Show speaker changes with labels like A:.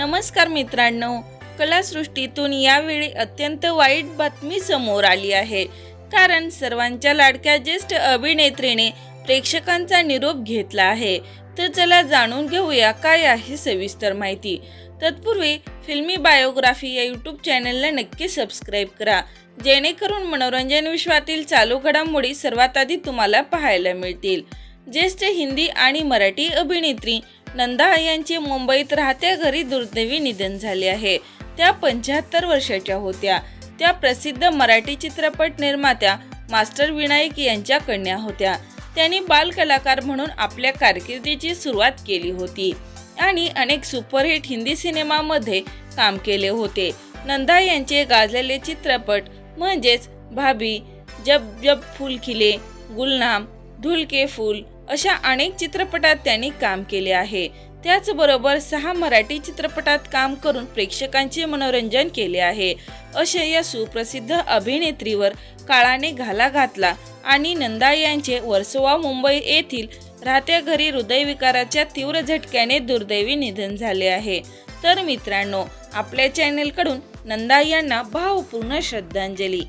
A: नमस्कार मित्रांनो, कलासृष्टीतून यावेळी अत्यंत वाईट बातमी समोर आली आहे। कारण सर्वांच्या लाडक्या ज्येष्ठ अभिनेत्रीने प्रेक्षकांचा निरोप घेतला आहे। तर चला जाणून घेऊया काय आहे सविस्तर माहिती। तत्पूर्वी फिल्मी बायोग्राफी या यूट्यूब चॅनलला नक्की सबस्क्राइब करा, जेणेकरून मनोरंजन विश्वातील चालू घडामोडी सर्वात आधी तुम्हाला पाहायला मिळतील। ज्येष्ठ हिंदी आणि मराठी अभिनेत्री नंदा यांचे मुंबईत राहत्या घरी दुर्दैवी निधन झाले आहे। त्या 75 वर्षाच्या होत्या। त्या प्रसिद्ध मराठी चित्रपट निर्मात्या मास्टर विनायक यांच्या कन्या होत्या। त्यांनी बाल कलाकार म्हणून आपल्या कारकिर्दीची सुरुवात केली होती आणि अनेक सुपरहिट हिंदी सिनेमामध्ये काम केले होते। नंदा यांचे गाजलेले चित्रपट म्हणजेच भाभी, जब जब फूल खिले, गुलनाम, धूल के फूल अशा अनेक चित्रपटात त्यांनी काम केले आहे। त्याचबरोबर 6 मराठी चित्रपटात काम करून प्रेक्षकांचे मनोरंजन केले आहे। अशा या सुप्रसिद्ध अभिनेत्रीवर काळाने घाला घातला आणि नंदा यांचे वर्सोवा मुंबई येथील राहत्या घरी हृदयविकाराच्या तीव्र झटक्याने दुर्दैवी निधन झाले आहे। तर मित्रांनो, आपल्या चॅनलकडून नंदा यांना भावपूर्ण श्रद्धांजली।